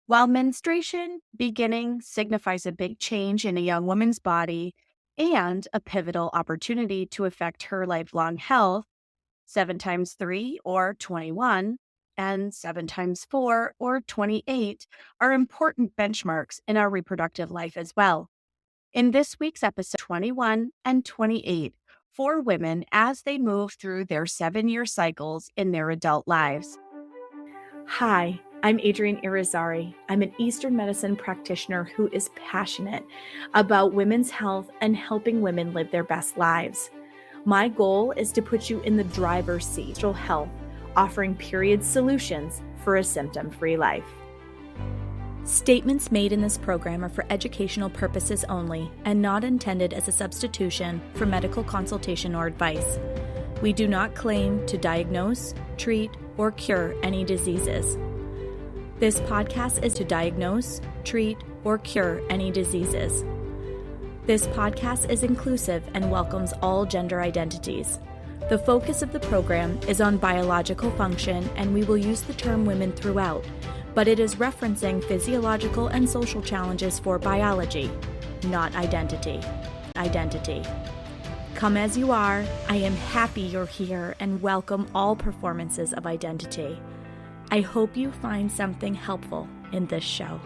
While menstruation beginning signifies a big change in a young woman's body and a pivotal opportunity to affect her lifelong health, 7 times 3 or 21 and 7 times 4 or 28 are important benchmarks in our reproductive life as well. In this week's episode 21 and 28 for women as they move through their 7-year cycles in their adult lives. Hi, I'm Adrienne Irizarry. I'm an Eastern medicine practitioner who is passionate about women's health and helping women live their best lives. My goal is to put you in the driver's seat of menstrual health, offering period solutions for a symptom-free life. Statements made in this program are for educational purposes only and not intended as a substitution for medical consultation or advice. We do not claim to diagnose, treat, or cure any diseases. This podcast is to diagnose, treat, or cure any diseases. This podcast is inclusive and welcomes all gender identities. The focus of the program is on biological function, and we will use the term women throughout, but it is referencing physiological and social challenges for biology, not identity. Come as you are. I am happy you're here and welcome all performances of identity. I hope you find something helpful in this show.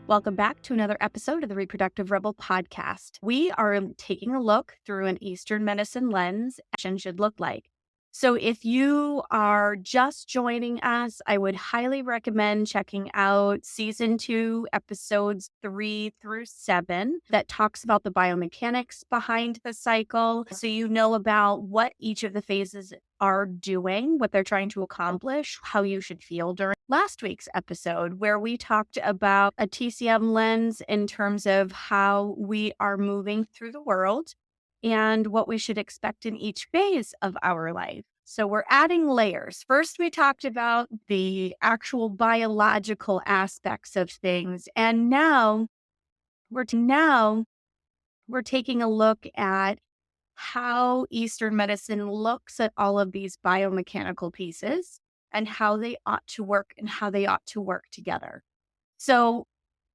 Welcome back to another episode of the Reproductive Rebel podcast. We are taking a look through an Eastern medicine lens action should look like. So if you are just joining us, I would highly recommend checking out season 2, episodes 3 through 7 that talks about the biomechanics behind the cycle. So you know about what each of the phases are doing, what they're trying to accomplish, how you should feel during last week's episode, where we talked about a TCM lens in terms of how we are moving through the world and what we should expect in each phase of our life. So we're adding layers. First, we talked about the actual biological aspects of things. And now we're taking a look at how Eastern medicine looks at all of these biomechanical pieces and how they ought to work and how they ought to work together. So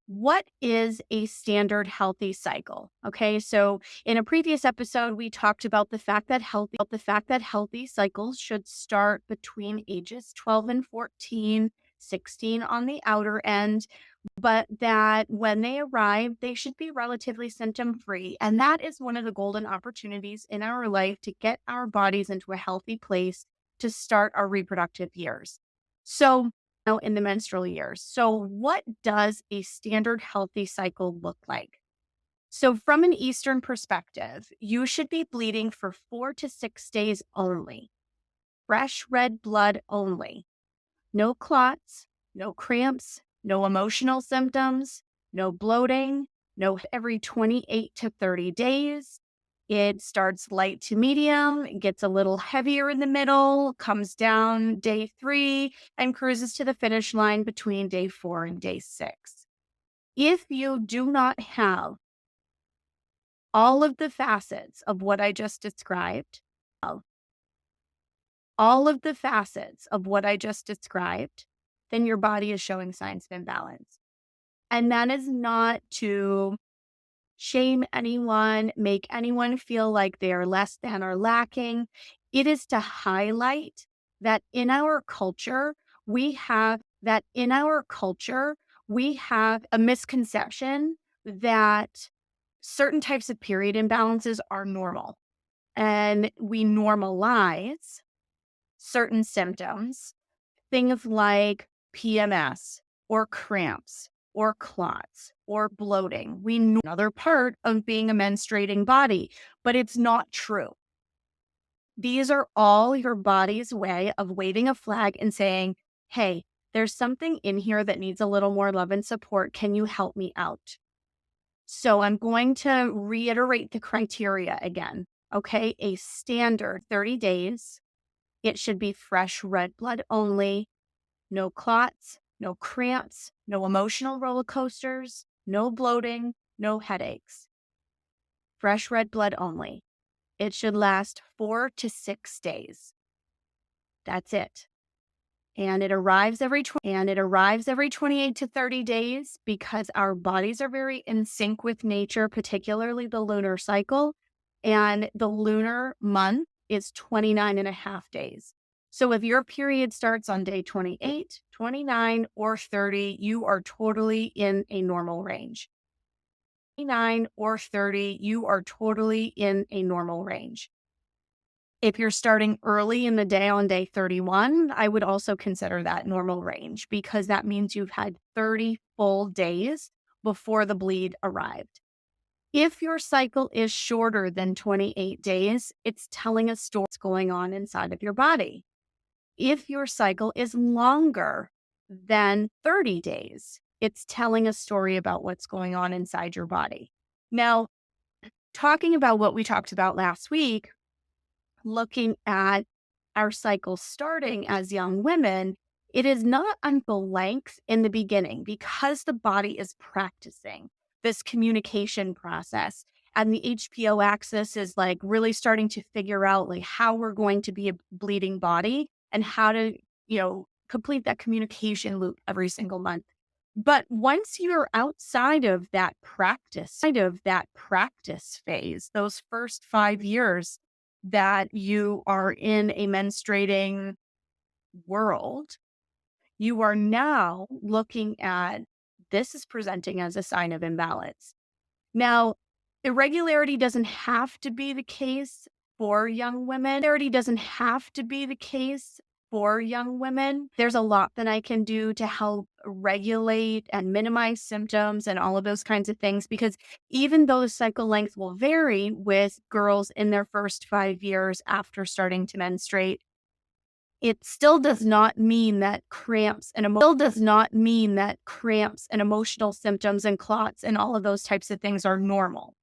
what is a standard healthy cycle? Okay, so in a previous episode, we talked about the fact that healthy cycles should start between ages 12 and 14, 16 on the outer end, but that when they arrive, they should be relatively symptom-free. And that is one of the golden opportunities in our life to get our bodies into a healthy place to start our reproductive years. So in the menstrual years. So what does a standard healthy cycle look like? So from an Eastern perspective, you should be bleeding for 4 to 6 days only. Fresh red blood only. No clots, no cramps, no emotional symptoms, no bloating, no every 28 to 30 days. It starts light to medium, gets a little heavier in the middle, comes down day 3, and cruises to the finish line between day 4 and day 6. If you do not have all of the facets of what I just described, then your body is showing signs of imbalance. And that is not to shame anyone, make anyone feel like they are less than or lacking. It is to highlight that in our culture, we have a misconception that certain types of period imbalances are normal. And we normalize certain symptoms, things like PMS or cramps or clots or bloating. We know another part of being a menstruating body, but it's not true. These are all your body's way of waving a flag and saying, hey, there's something in here that needs a little more love and support. Can you help me out? So I'm going to reiterate the criteria again. Okay, a standard 30 days. It should be fresh red blood only, no clots, no cramps, no emotional roller coasters, no bloating, no headaches. Fresh red blood only. It should last 4 to 6 days. That's it. and it arrives every 28 to 30 days because our bodies are very in sync with nature, particularly the lunar cycle. And the lunar month is 29 and a half days. So if your period starts on day 28, 29, or 30, you are totally in a normal range. 29 or 30, you are totally in a normal range. If you're starting early in the day on day 31, I would also consider that normal range because that means you've had 30 full days before the bleed arrived. If your cycle is shorter than 28 days, it's telling a story what's going on inside of your body. If your cycle is longer than 30 days, it's telling a story about what's going on inside your body. Now, talking about what we talked about last week, looking at our cycle starting as young women, it is not until length in the beginning because the body is practicing this communication process. And the HPO axis is like really starting to figure out like how we're going to be a bleeding body and how to, complete that communication loop every single month. But once you're outside of that practice phase, those first 5 years that you are in a menstruating world, you are now looking at this is presenting as a sign of imbalance. Now, irregularity doesn't have to be the case for young women. Irregularity doesn't have to be the case for young women. There's a lot that I can do to help regulate and minimize symptoms and all of those kinds of things, because even though the cycle length will vary with girls in their first 5 years after starting to menstruate, it still does not mean that cramps and emotional symptoms and clots and all of those types of things are normal.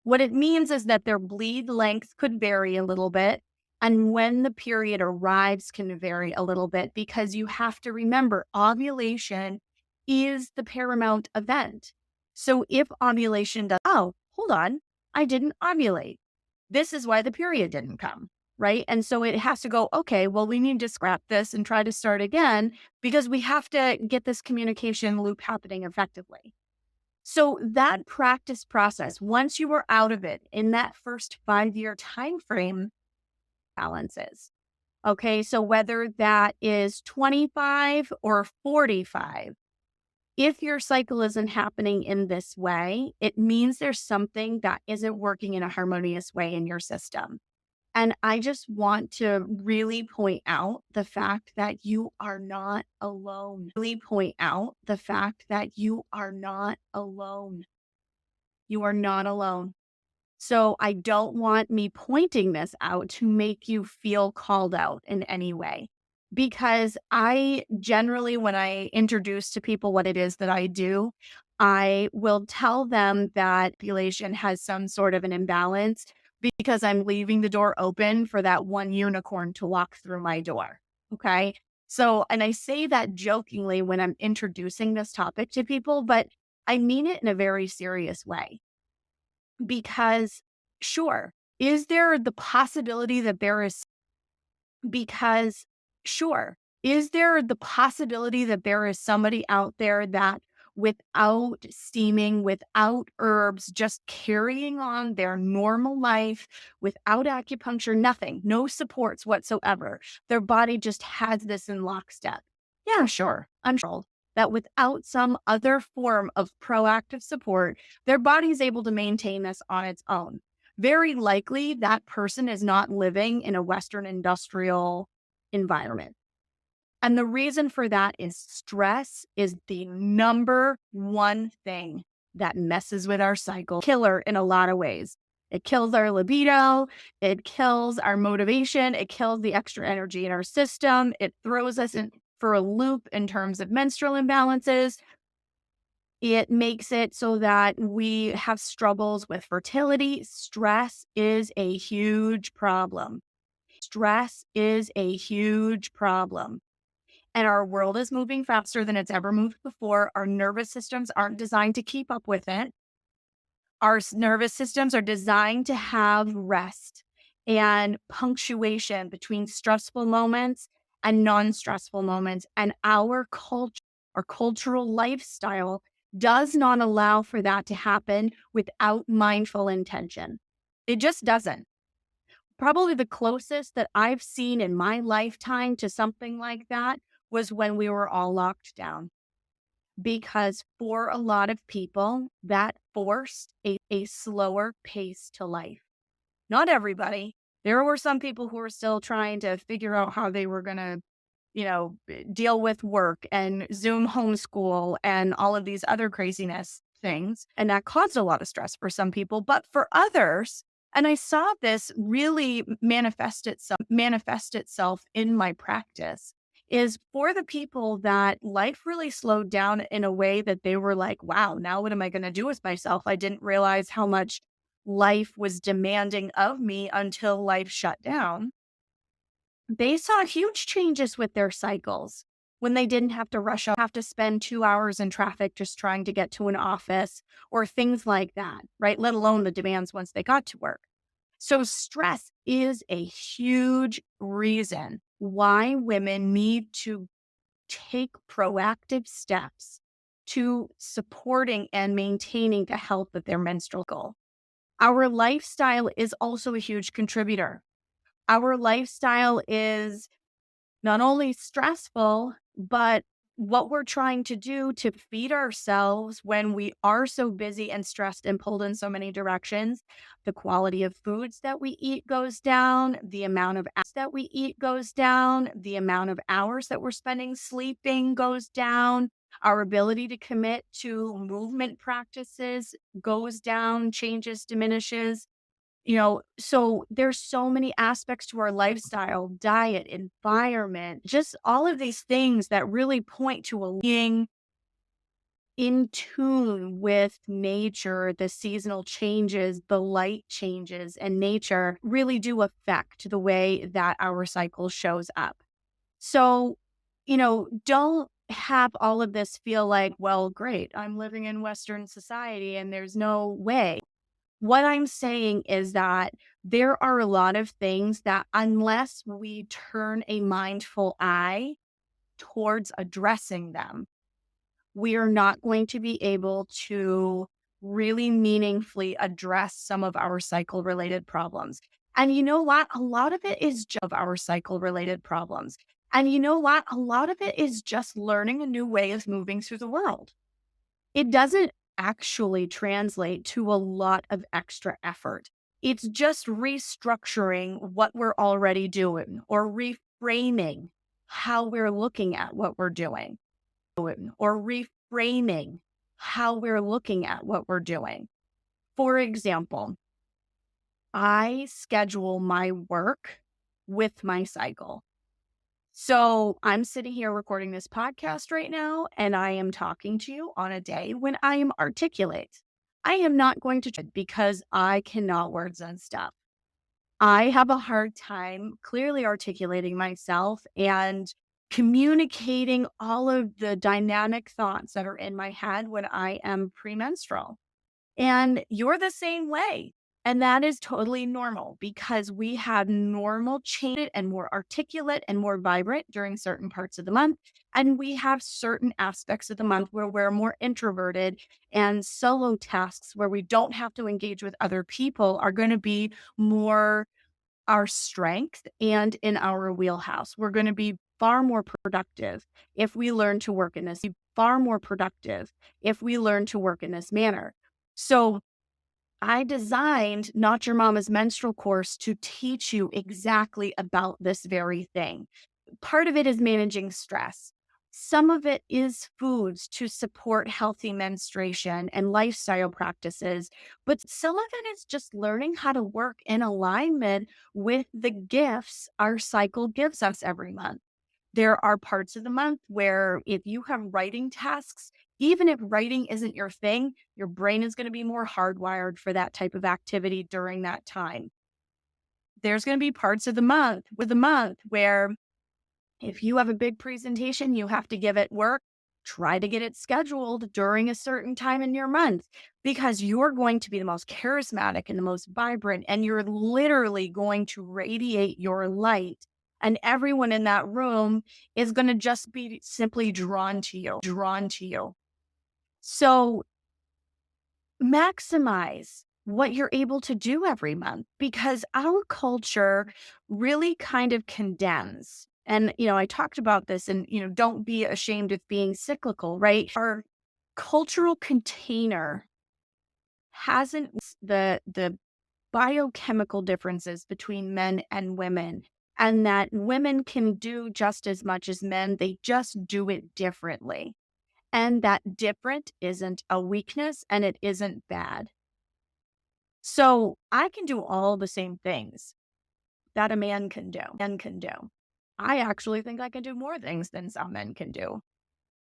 What it means is that their bleed length could vary a little bit, and when the period arrives can vary a little bit, because you have to remember ovulation is the paramount event. So if ovulation does, oh, hold on, I didn't ovulate. This is why the period didn't come. Right. And so it has to go, okay, well, we need to scrap this and try to start again because we have to get this communication loop happening effectively. So that practice process, once you were out of it in that first 5-year time frame, balances. Okay. So whether that is 25 or 45, if your cycle isn't happening in this way, it means there's something that isn't working in a harmonious way in your system. And I just want to really point out the fact that you are not alone. Really point out the fact that you are not alone. You are not alone. So I don't want me pointing this out to make you feel called out in any way. Because I generally, when I introduce to people what it is that I do, I will tell them that population has some sort of an imbalance because I'm leaving the door open for that one unicorn to walk through my door. Okay. So, and I say that jokingly when I'm introducing this topic to people, but I mean it in a very serious way. Because, sure, is there the possibility that there is because sure, is there the possibility that there is somebody out there that without steaming, without herbs, just carrying on their normal life, without acupuncture, nothing, no supports whatsoever, their body just has this in lockstep? Yeah, sure. I'm sure that without some other form of proactive support, their body is able to maintain this on its own. Very likely that person is not living in a Western industrial environment. And the reason for that is stress is the number one thing that messes with our cycle. Killer in a lot of ways. It kills our libido. It kills our motivation. It kills the extra energy in our system. It throws us in for a loop in terms of menstrual imbalances. It makes it so that we have struggles with fertility. Stress is a huge problem. Stress is a huge problem. And our world is moving faster than it's ever moved before. Our nervous systems aren't designed to keep up with it. Our nervous systems are designed to have rest and punctuation between stressful moments and non-stressful moments. And our cultural lifestyle does not allow for that to happen without mindful intention. It just doesn't. Probably the closest that I've seen in my lifetime to something like that was when we were all locked down. Because for a lot of people, that forced a slower pace to life. Not everybody. There were some people who were still trying to figure out how they were going to, deal with work and Zoom homeschool and all of these other craziness things. And that caused a lot of stress for some people. But for others, and I saw this really manifest itself in my practice, is for the people that life really slowed down in a way that they were like, wow, now what am I going to do with myself? I didn't realize how much life was demanding of me until life shut down. They saw huge changes with their cycles when they didn't have to have to spend 2 hours in traffic just trying to get to an office or things like that, right? Let alone the demands once they got to work. So, stress is a huge reason why women need to take proactive steps to supporting and maintaining the health of their menstrual cycle. Our lifestyle is also a huge contributor. Our lifestyle is not only stressful, but what we're trying to do to feed ourselves when we are so busy and stressed and pulled in so many directions. The quality of foods that we eat goes down, the amount of hours that we eat goes down, the amount of hours that we're spending sleeping goes down. Our ability to commit to movement practices goes down, changes, diminishes. So there's so many aspects to our lifestyle, diet, environment, just all of these things that really point to a being in tune with nature, the seasonal changes, the light changes, and nature really do affect the way that our cycle shows up. So, don't have all of this feel like, well, great, I'm living in Western society and there's no way. What I'm saying is that there are a lot of things that, unless we turn a mindful eye towards addressing them, we are not going to be able to really meaningfully address some of our cycle related problems. And you know what? A lot of it is just of our cycle related problems. And you know what? A lot of it is just learning a new way of moving through the world. It doesn't actually translate to a lot of extra effort. It's just restructuring what we're already doing or reframing how we're looking at what we're doing or reframing how we're looking at what we're doing. For example, I schedule my work with my cycle. So I'm sitting here recording this podcast right now, and I am talking to you on a day when I am articulate. I am not going to because I cannot words and stuff. I have a hard time clearly articulating myself and communicating all of the dynamic thoughts that are in my head when I am premenstrual. And you're the same way. And that is totally normal because we have normal change and more articulate and more vibrant during certain parts of the month. And we have certain aspects of the month where we're more introverted, and solo tasks where we don't have to engage with other people are going to be more our strength and in our wheelhouse. We're going to be far more productive if we learn to work in this, far more productive if we learn to work in this manner. So I designed Not Your Mama's Menstrual Course to teach you exactly about this very thing. Part of it is managing stress. Some of it is foods to support healthy menstruation and lifestyle practices, but some of it is just learning how to work in alignment with the gifts our cycle gives us every month. There are parts of the month where if you have writing tasks, even if writing isn't your thing, your brain is going to be more hardwired for that type of activity during that time. There's going to be parts of the month where if you have a big presentation, you have to give it work, try to get it scheduled during a certain time in your month because you're going to be the most charismatic and the most vibrant, and you're literally going to radiate your light And everyone in that room is going to just be simply drawn to you, drawn to you. So maximize what you're able to do every month, because our culture really kind of condemns. And, I talked about this, and, don't be ashamed of being cyclical, right? Our cultural container hasn't the biochemical differences between men and women, and that women can do just as much as men. They just do it differently. And that different isn't a weakness, and it isn't bad. So I can do all the same things that a man can do. I actually think I can do more things than some men can do.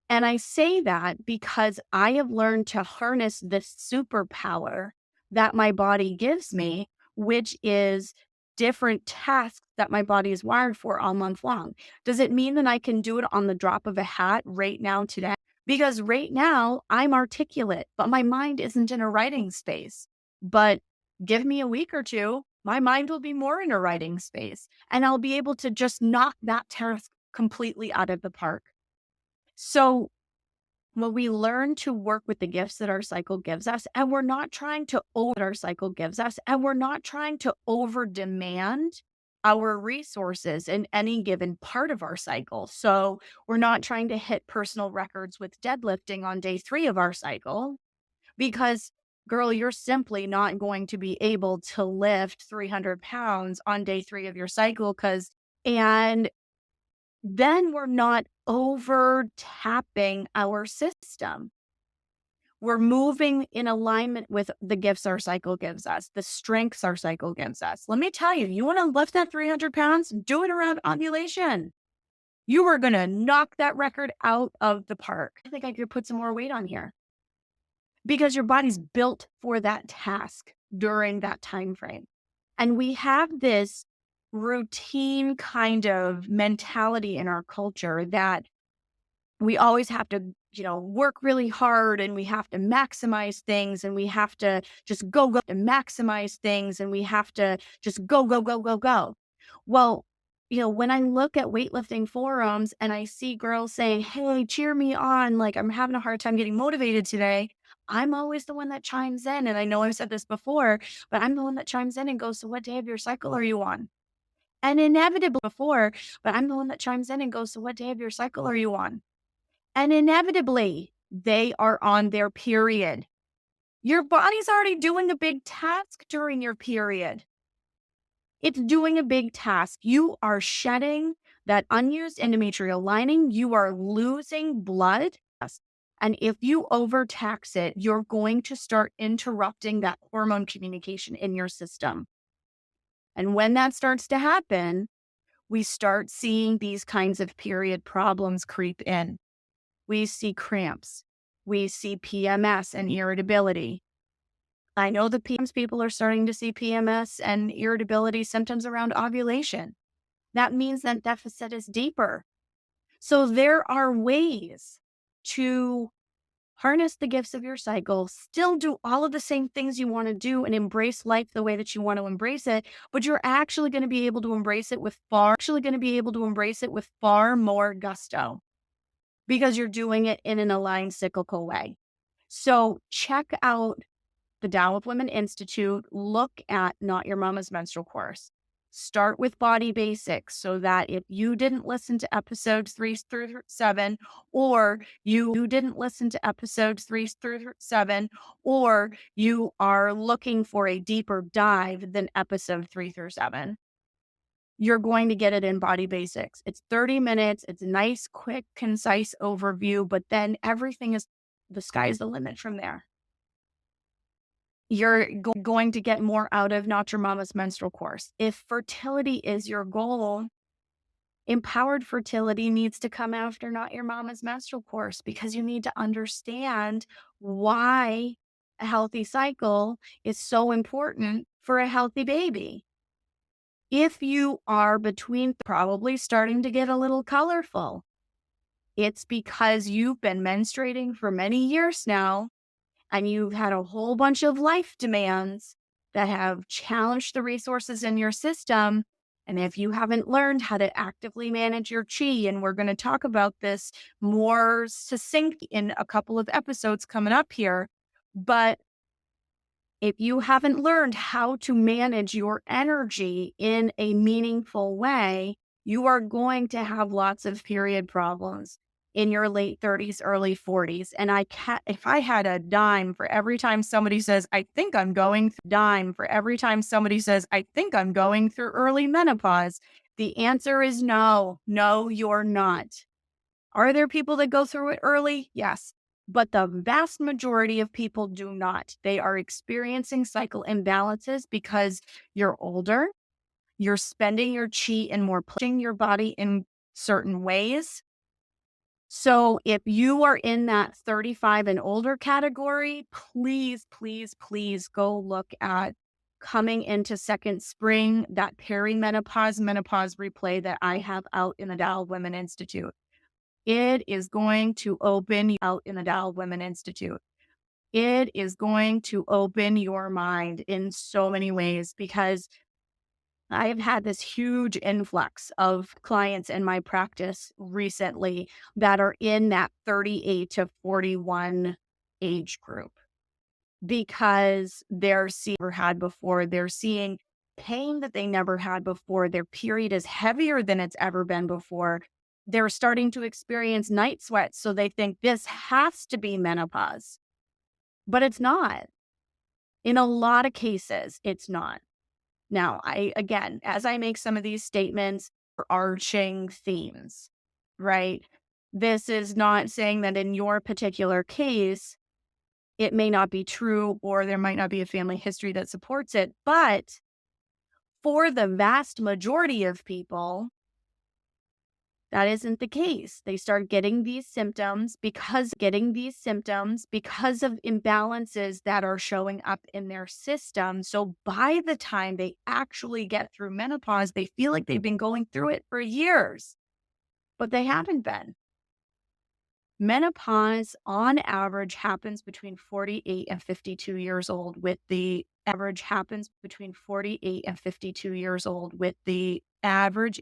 And I say that because I have learned to harness this superpower that my body gives me, which is different tasks that my body is wired for all month long. Does it mean that I can do it on the drop of a hat right now, today? Because right now I'm articulate, but my mind isn't in a writing space. But give me a week or two, my mind will be more in a writing space, and I'll be able to just knock that task completely out of the park. So when we learn to work with the gifts that our cycle gives us, and we're not trying to over demand our resources in any given part of our cycle. So we're not trying to hit personal records with deadlifting on day 3 of our cycle, because girl, you're simply not going to be able to lift 300 pounds on day 3 of your cycle, and then we're not over tapping our system. We're moving in alignment with the gifts our cycle gives us, the strengths our cycle gives us. Let me tell you, you want to lift that 300 pounds? Do it around ovulation. You are going to knock that record out of the park. I think I could put some more weight on here, because your body's built for that task during that time frame. And we have this routine kind of mentality in our culture that we always have to, work really hard, and we have to maximize things, and we have to just go to maximize things, and we have to just go, go, go, go, go. Well, when I look at weightlifting forums and I see girls saying, hey, cheer me on, like I'm having a hard time getting motivated today, I'm always the one that chimes in. And I know I've said this before, but I'm the one that chimes in and goes, so what day of your cycle are you on? And inevitably so what day of your cycle are you on? And inevitably, they are on their period. Your body's already doing a big task during your period. It's doing a big task. You are shedding that unused endometrial lining. You are losing blood. And if you overtax it, you're going to start interrupting that hormone communication in your system. And when that starts to happen, we start seeing these kinds of period problems creep in. We see cramps. We see PMS and irritability. I know the people are starting to see PMS and irritability symptoms around ovulation. That means that deficit is deeper. So there are ways to harness the gifts of your cycle, still do all of the same things you want to do, and embrace life the way that you want to embrace it, but you're actually going to be able to embrace it with far more gusto, because you're doing it in an aligned cyclical way. So check out the Tao of Women Institute. Look at Not Your Mama's Menstrual Course. Start with body basics, so that if you didn't listen to episodes 3 through 7, or you didn't listen to episodes 3 through 7, or you are looking for a deeper dive than episode 3 through 7, you're going to get it in body basics. It's 30 minutes. It's a nice, quick, concise overview, but then the sky's the limit from there. You're going to get more out of Not Your Mama's Menstrual Course. If fertility is your goal, empowered fertility needs to come after Not Your Mama's Menstrual Course, because you need to understand why a healthy cycle is so important for a healthy baby. If you are probably starting to get a little colorful, it's because you've been menstruating for many years now, and you've had a whole bunch of life demands that have challenged the resources in your system, And if you haven't learned how to actively manage your chi, and we're going to talk about this more succinct in a couple of episodes coming up here, but if you haven't learned how to manage your energy in a meaningful way, you are going to have lots of period problems in your late 30s, early 40s. And if I had a dime for every time somebody says, I think I'm going through dime for every time somebody says, I think I'm going through early menopause, the answer is no, no, you're not. Are there people that go through it early? Yes. But the vast majority of people do not. They are experiencing cycle imbalances because you're older, you're spending your chi and more pushing your body in certain ways. So if you are in that 35 and older category, please, please, please go look at coming into second spring, that perimenopause, menopause replay that I have out in the Dial Women Institute. It is going to open you out in the Dial Women Institute. It is going to open your mind in so many ways because I have had this huge influx of clients in my practice recently that are in that 38 to 41 age group because they're seeing never had before. They're seeing pain that they never had before. Their period is heavier than it's ever been before. They're starting to experience night sweats. So they think this has to be menopause, but it's not. In a lot of cases, it's not. Now, again, as I make some of these statements, arching themes, right? This is not saying that in your particular case, it may not be true or there might not be a family history that supports it. But for the vast majority of people, that isn't the case. They start getting these symptoms because of imbalances that are showing up in their system. So by the time they actually get through menopause, they feel like they've been going through it for years, but they haven't been. Menopause on average happens between 48 and 52 years old with the average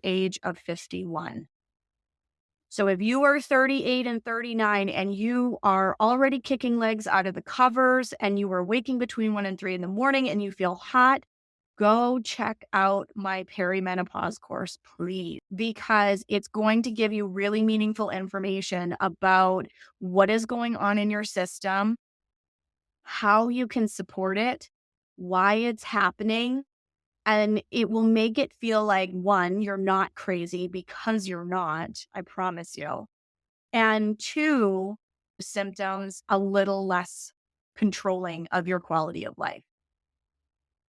age of 51. So if you are 38 and 39 and you are already kicking legs out of the covers and you are waking between 1 and 3 in the morning and you feel hot, go check out my perimenopause course, please, because it's going to give you really meaningful information about what is going on in your system, how you can support it, why it's happening. And it will make it feel like, one, you're not crazy because you're not, I promise you. And two, symptoms a little less controlling of your quality of life.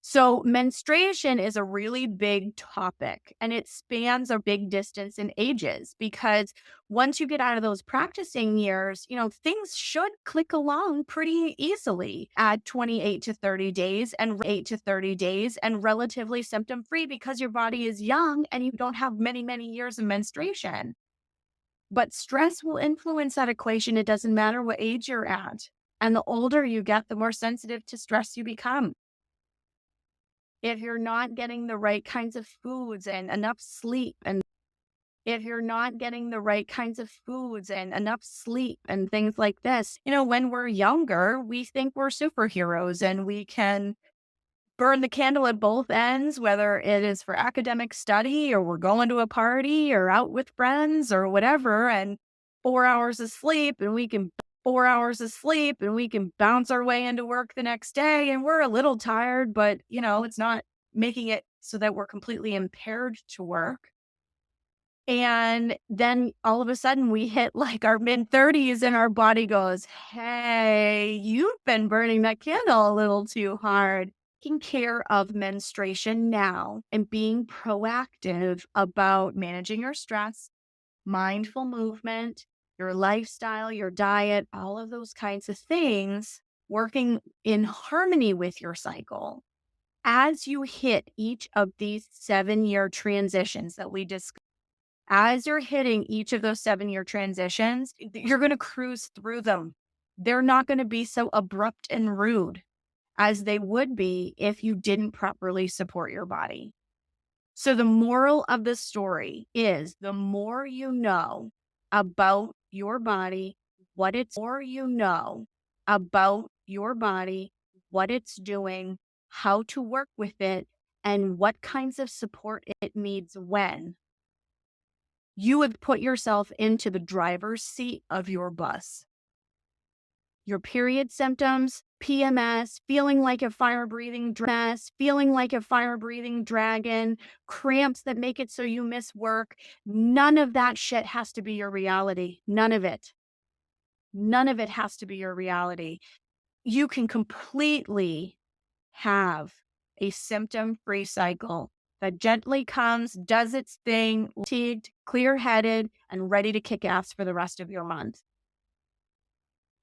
So menstruation is a really big topic and it spans a big distance in ages because once you get out of those practicing years, things should click along pretty easily at 28 to 30 days and relatively symptom free because your body is young and you don't have many, many years of menstruation. But stress will influence that equation. It doesn't matter what age you're at. And the older you get, the more sensitive to stress you become. If you're not getting the right kinds of foods and enough sleep, and things like this, when we're younger, we think we're superheroes and we can burn the candle at both ends, whether it is for academic study or we're going to a party or out with friends or whatever, and 4 hours of sleep and we can bounce our way into work the next day and we're a little tired, but it's not making it so that we're completely impaired to work. And then all of a sudden we hit like our mid-30s and our body goes, hey, you've been burning that candle a little too hard. Taking care of menstruation now and being proactive about managing your stress, mindful movement, your lifestyle, your diet, all of those kinds of things, working in harmony with your cycle. As you hit each of these 7-year transitions that we discussed, as you're hitting each of those 7-year transitions, you're going to cruise through them. They're not going to be so abrupt and rude as they would be if you didn't properly support your body. So the moral of the story is the more you know about your body, more you know about your body, what it's doing, how to work with it, and what kinds of support it needs when, you would put yourself into the driver's seat of your bus. Your period symptoms, PMS, feeling like a fire-breathing dragon, cramps that make it so you miss work, none of that shit has to be your reality. None of it. None of it has to be your reality. You can completely have a symptom-free cycle that gently comes, does its thing, fatigued, clear-headed, and ready to kick ass for the rest of your month.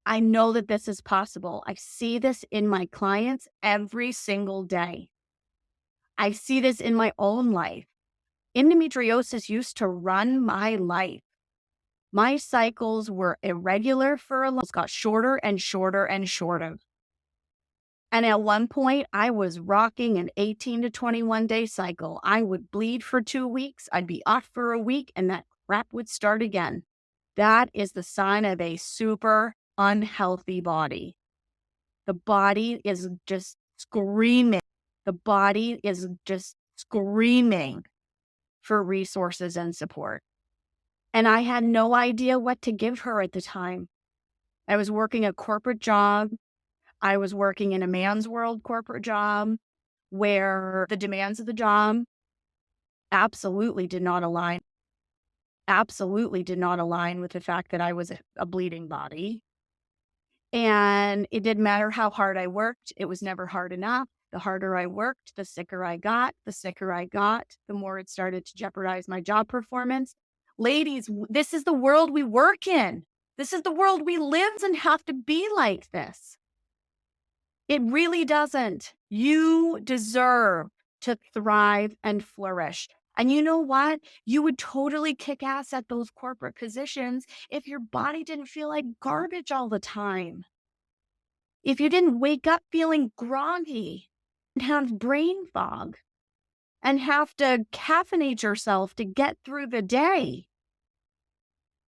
I know that this is possible. I see this in my clients every single day. I see this in my own life. Endometriosis used to run my life. My cycles were irregular for a long, got shorter and shorter and shorter. And at one point, I was rocking an 18 to 21 day cycle. I would bleed for 2 weeks, I'd be off for a week, and that crap would start again. That is the sign of a super unhealthy body. The body is just screaming. The body is just screaming for resources and support. And I had no idea what to give her at the time. I was working a corporate job. I was working in a man's world corporate job where the demands of the job absolutely did not align with the fact that I was a bleeding body. And it didn't matter how hard I worked. It was never hard enough. The harder I worked, the sicker I got. The more it started to jeopardize my job performance. Ladies, this is the world we work in. This is the world we live and have to be like this. It really doesn't. You deserve to thrive and flourish. And you know what? You would totally kick ass at those corporate positions if your body didn't feel like garbage all the time. If you didn't wake up feeling groggy and have brain fog and have to caffeinate yourself to get through the day.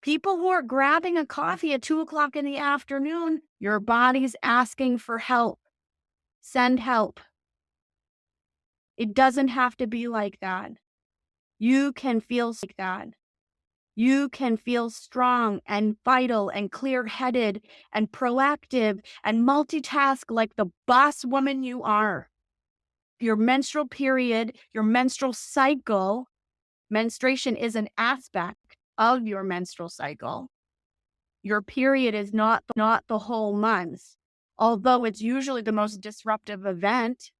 People who are grabbing a coffee at 2:00 in the afternoon, your body's asking for help. Send help. It doesn't have to be like that. You can feel like that. You can feel strong and vital and clear-headed and proactive and multitask like the boss woman you are. Your menstrual period, your menstrual cycle, menstruation is an aspect of your menstrual cycle. Your period is not the whole month, although it's usually the most disruptive event.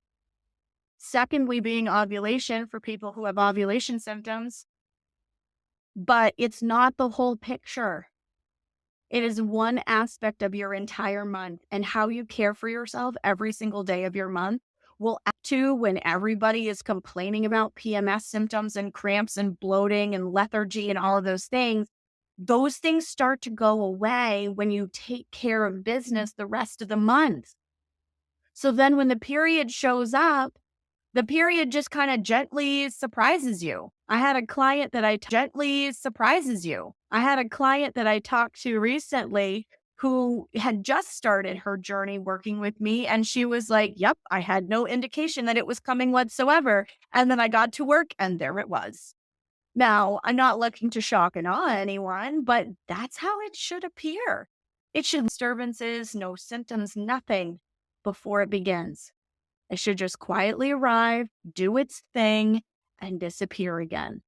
Secondly, being ovulation for people who have ovulation symptoms. But it's not the whole picture. It is one aspect of your entire month, and how you care for yourself every single day of your month will add to when everybody is complaining about PMS symptoms and cramps and bloating and lethargy and all of those things. Those things start to go away when you take care of business the rest of the month. So then when the period shows up, the period just kind of gently surprises you. I had a client that I talked to recently who had just started her journey working with me. And she was like, yep, I had no indication that it was coming whatsoever. And then I got to work and there it was. Now, I'm not looking to shock and awe anyone, but that's how it should appear. It should disturbances, no symptoms, nothing before it begins. It should just quietly arrive, do its thing, and disappear again.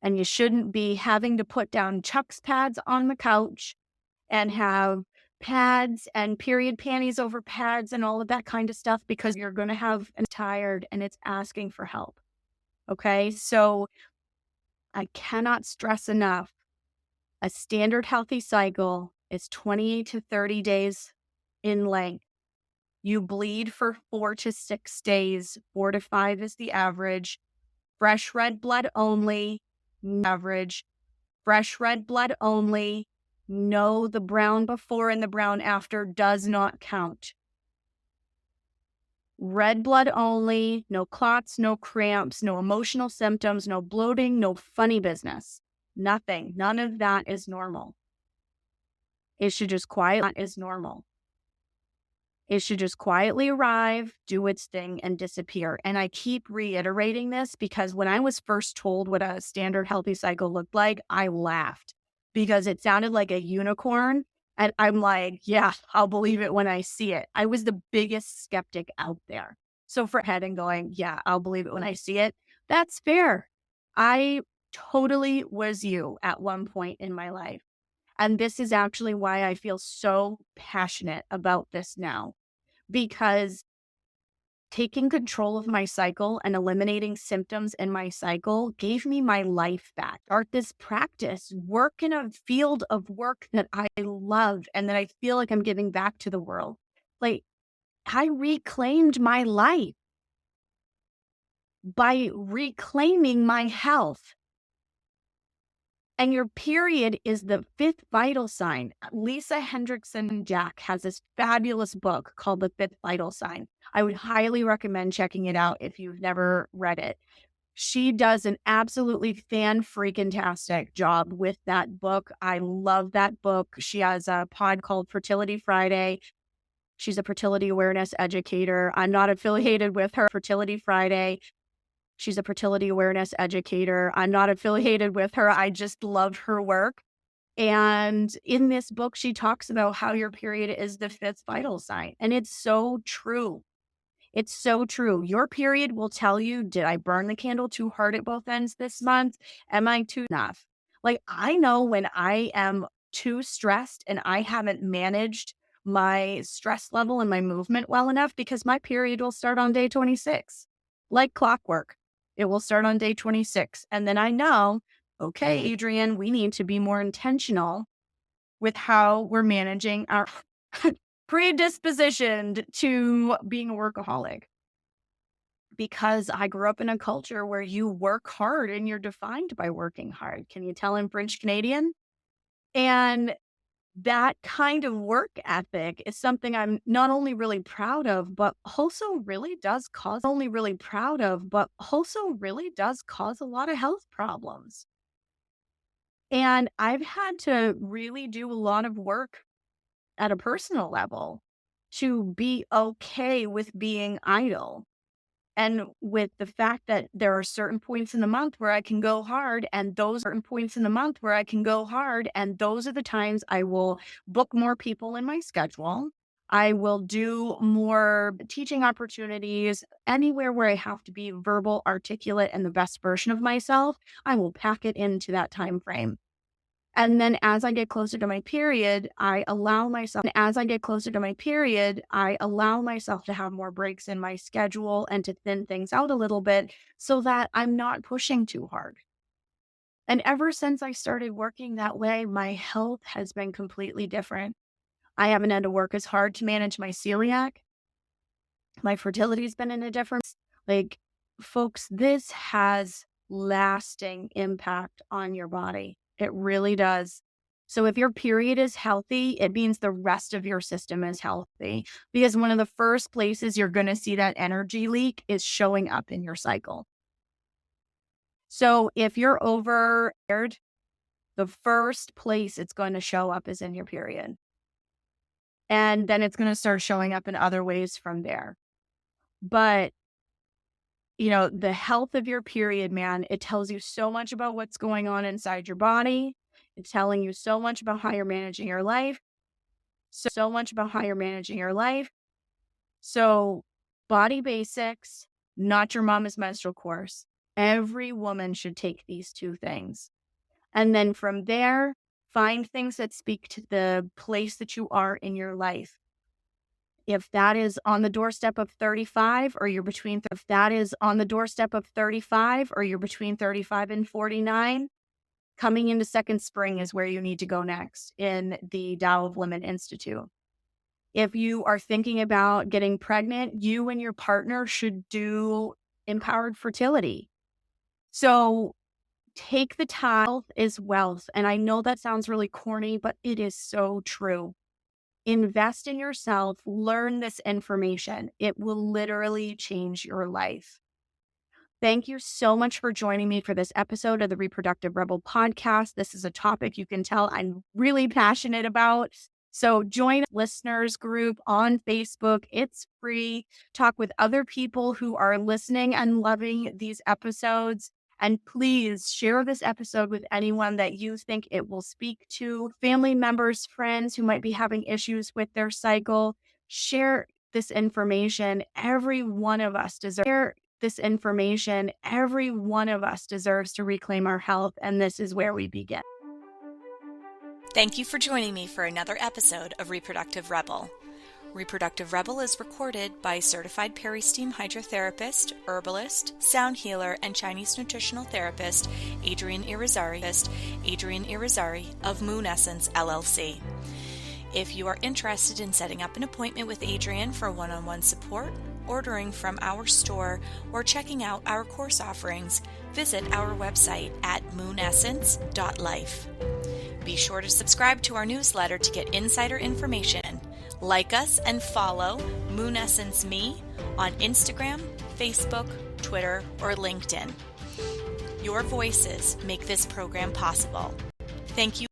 And you shouldn't be having to put down Chuck's pads on the couch and have pads and period panties over pads and all of that kind of stuff, because you're going to have tired and it's asking for help. Okay, so I cannot stress enough. A standard healthy cycle is 28 to 30 days in length. You bleed for 4 to 6 days. 4 to 5 is the average. Fresh red blood only. Average. Fresh red blood only. No, the brown before and the brown after does not count. Red blood only, no clots, no cramps, no emotional symptoms, no bloating, no funny business. Nothing. None of that is normal. It should just quietly is normal. It should just quietly arrive, do its thing, and disappear. And I keep reiterating this because when I was first told what a standard healthy cycle looked like, I laughed because it sounded like a unicorn. And I'm like, yeah, I'll believe it when I see it. I was the biggest skeptic out there. So for head and going, yeah, I'll believe it when I see it. That's fair. I totally was you at one point in my life. And this is actually why I feel so passionate about this now, because taking control of my cycle and eliminating symptoms in my cycle gave me my life back. Start this practice, work in a field of work that I love and that I feel like I'm giving back to the world. Like, I reclaimed my life by reclaiming my health. And your period is the fifth vital sign. Lisa Hendrickson Jack has this fabulous book called The Fifth Vital Sign. I would highly recommend checking it out if you've never read it. She does an absolutely fan-freaking-tastic job with that book. I love that book. She has a pod called Fertility Friday. She's a fertility awareness educator. I'm not affiliated with her. Fertility Friday. She's a fertility awareness educator. I'm not affiliated with her. I just love her work. And in this book, she talks about how your period is the fifth vital sign. And it's so true. It's so true. Your period will tell you, did I burn the candle too hard at both ends this month? Am I too enough? Like, I know when I am too stressed and I haven't managed my stress level and my movement well enough because my period will start on day 26, like clockwork. It will start on day 26. And then I know, okay, Adrienne, we need to be more intentional with how we're managing our predispositioned to being a workaholic. Because I grew up in a culture where you work hard and you're defined by working hard. Can you tell I'm French Canadian? And that kind of work ethic is something I'm not only really proud of, but also really does cause a lot of health problems. And I've had to really do a lot of work at a personal level to be okay with being idle. And with the fact that there are certain points in the month where I can go hard, and those are the times I will book more people in my schedule. I will do more teaching opportunities anywhere where I have to be verbal, articulate, and the best version of myself. I will pack it into that time frame. And then as I get closer to my period, I allow myself to have more breaks in my schedule and to thin things out a little bit so that I'm not pushing too hard. And ever since I started working that way, my health has been completely different. I haven't had to work as hard to manage my celiac. My fertility's been in a difference. Like, folks, this has lasting impact on your body. It really does. So if your period is healthy, it means the rest of your system is healthy, because one of the first places you're going to see that energy leak is showing up in your cycle. So if you're overtired, the first place it's going to show up is in your period. And then it's going to start showing up in other ways from there. But the health of your period, man, it tells you so much about what's going on inside your body. It's telling you so much about how you're managing your life. So body basics, not your mama's menstrual course. Every woman should take these two things. And then from there, find things that speak to the place that you are in your life. If that is on the doorstep of 35 or you're between 35 and 49, coming into second spring is where you need to go next in the Tao of Women Institute. If you are thinking about getting pregnant, you and your partner should do empowered fertility. So take the time. Health is wealth. And I know that sounds really corny, but it is so true. Invest in yourself, learn this information. It will literally change your life. Thank you so much for joining me for this episode of the Reproductive Rebel podcast. This is a topic you can tell I'm really passionate about. So join listeners group on Facebook. It's free. Talk with other people who are listening and loving these episodes. And please share this episode with anyone that you think it will speak to, family members, friends who might be having issues with their cycle. Share this information. Every one of us deserves this information. Every one of us deserves to reclaim our health, and this is where we begin. Thank you for joining me for another episode of Reproductive Rebel. Reproductive Rebel is recorded by certified peri-steam hydrotherapist, herbalist, sound healer, and Chinese nutritional therapist Adrienne Irizarry of Moon Essence LLC. If you are interested in setting up an appointment with Adrienne for one-on-one support, ordering from our store, or checking out our course offerings, visit our website at moonessence.life. Be sure to subscribe to our newsletter to get insider information. Like us and follow Moon Essence Me on Instagram, Facebook, Twitter, or LinkedIn. Your voices make this program possible. Thank you.